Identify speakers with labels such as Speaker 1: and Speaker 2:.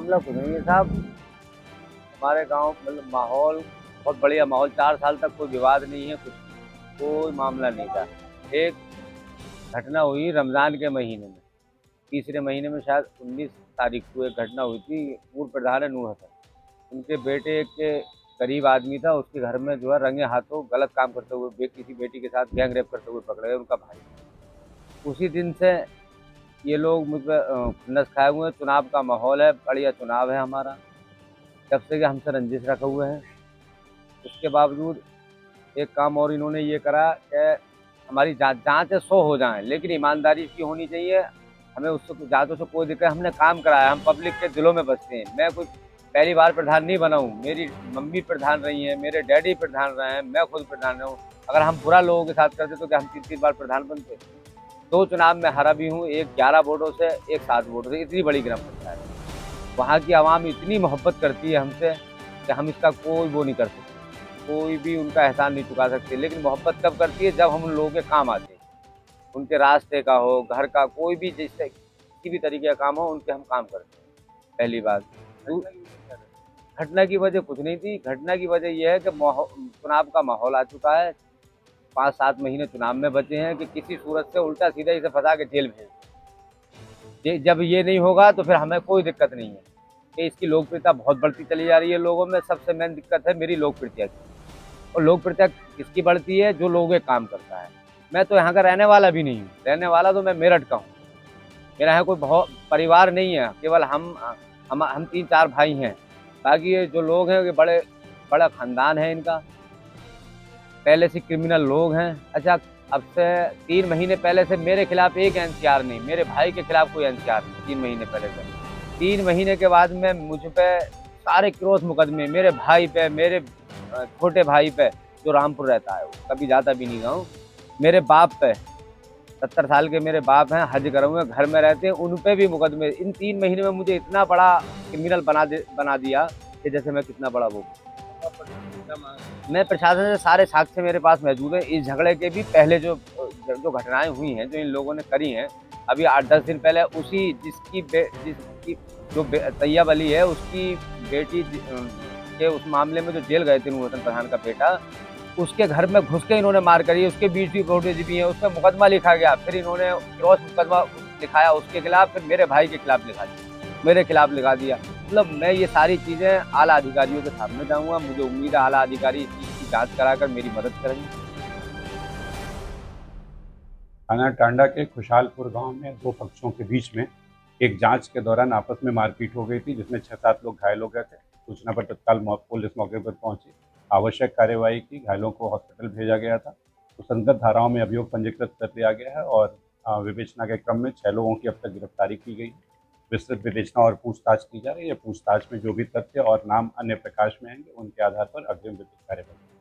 Speaker 1: मामला कुछ नहीं है साहब। हमारे गांव मतलब माहौल बहुत बढ़िया माहौल, 4 साल तक कोई विवाद नहीं है, कुछ कोई मामला नहीं था। एक घटना हुई रमज़ान के महीने में, तीसरे महीने में शायद 19 तारीख को एक घटना हुई थी। पूर्व प्रधान है नूर हसन, उनके बेटे के करीब आदमी था, उसके घर में जो है रंगे हाथों गलत काम करते हुए किसी बेटी के साथ गैंग रेप करते हुए पकड़े गए, उनका भाई। उसी दिन से ये लोग मुझ पर खुन्नस खाए हुए हैं। चुनाव का माहौल है, बढ़िया चुनाव है हमारा, जब से कि हमसे रंजिश रखे हुए हैं। उसके बावजूद एक काम और इन्होंने ये करा कि हमारी जाँच है 100 हो जाएँ, लेकिन ईमानदारी की होनी चाहिए। हमें उससे जाँचों से कोई दिक्कत, हमने काम कराया, हम पब्लिक के दिलों में बसते हैं। मैं कोई पहली बार प्रधान नहीं बना हूँ, मेरी मम्मी प्रधान रही हैं, मेरे डैडी प्रधान रहे हैं, मैं खुद प्रधान रहा हूँ। अगर हम बुरा लोगों के साथ करते तो क्या हम 3-3 बार प्रधान बनते? 2 चुनाव में हारा भी हूँ, एक 11 वोटों से, एक 7 वोटों से। इतनी बड़ी ग्राम पंचायत है। वहाँ की आवाम इतनी मोहब्बत करती है हमसे कि हम इसका कोई वो नहीं कर सकते। कोई भी उनका एहसान नहीं चुका सकते, लेकिन मोहब्बत कब करती है? जब हम उन लोगों के काम आते हैं। उनके रास्ते का हो, घर का कोई भी जिससे किसी भी तरीके का काम हो, उनके हम काम करते हैं, पहली बात। दू घटना की वजह कुछ नहीं थी, घटना की वजह ये है कि चुनाव का माहौल आ चुका है। 5-7 महीने चुनाव में बचे हैं कि किसी सूरत से उल्टा सीधा इसे फंसा के जेल भेज दें। जब ये नहीं होगा तो फिर हमें कोई दिक्कत नहीं है कि इसकी लोकप्रियता बहुत बढ़ती चली जा रही है लोगों में। सबसे मेन दिक्कत है मेरी लोकप्रियता की। और लोकप्रियता किसकी बढ़ती है? जो लोगों के काम करता है। मैं तो यहाँ का रहने वाला भी नहीं हूँ, रहने वाला तो मैं मेरठ का हूँ। मेरा यहाँ कोई बहुत परिवार नहीं है, केवल हम 3-4 भाई हैं। बाकी ये जो लोग हैं ये बड़ा खानदान है इनका, पहले से क्रिमिनल लोग हैं। अच्छा, अब से 3 महीने पहले से मेरे खिलाफ एक एनसीआर नहीं, मेरे भाई के खिलाफ कोई एनसीआर नहीं, 3 महीने पहले से। 3 महीने के बाद में मुझ पे सारे क्रॉस मुकदमे, मेरे भाई पे, मेरे छोटे भाई पे जो रामपुर रहता है, वो कभी जाता भी नहीं गाँव, मेरे बाप पे, 70 साल के मेरे बाप हैं, हज करे हुए घर में रहते हैं, उन पे भी मुकदमे। इन 3 महीने में मुझे इतना बड़ा क्रिमिनल बना दिया कि जैसे मैं कितना बड़ा वो। मैं प्रशासन से सारे साक्ष्य मेरे पास मौजूद हैं। इस झगड़े के भी पहले जो घटनाएँ हुई हैं, जो इन लोगों ने करी हैं, अभी 8-10 दिन पहले उसी जिसकी जो तैयब अली है, उसकी बेटी के उस मामले में जो जेल गए थे नूर हसन प्रधान का बेटा, उसके घर में घुस के इन्होंने मार करी, उसके बीच भी फुटेज भी है, उसपे मुकदमा लिखा गया। फिर इन्होंने क्रॉस मुकदमा लिखाया उसके खिलाफ, फिर मेरे भाई के खिलाफ लिखा दिया, मेरे खिलाफ लिखा दिया। मतलब मैं ये सारी चीज़ें आला अधिकारियों के सामने जाऊँगा, मुझे उम्मीद है आला अधिकारी इस चीज़ की जाँच कराकर मेरी मदद करेंगे।
Speaker 2: थाना टांडा के खुशहालपुर गांव में 2 पक्षों के बीच में एक जांच के दौरान आपस में मारपीट हो गई थी, जिसमें 6-7 लोग घायल हो गए थे। सूचना पर तत्काल पुलिस मौके पर पहुंची, आवश्यक कार्यवाही की, घायलों को हॉस्पिटल भेजा गया था। तो संगत धाराओं में अभियोग पंजीकृत कर लिया गया है और विवेचना के क्रम में 6 लोगों की अब तक गिरफ्तारी की गई। विस्तृत विवेचना और पूछताछ की जा रही है। पूछताछ में जो भी तथ्य और नाम अन्य प्रकाश में आएंगे, उनके आधार पर अग्रिम विधिक कार्यवाही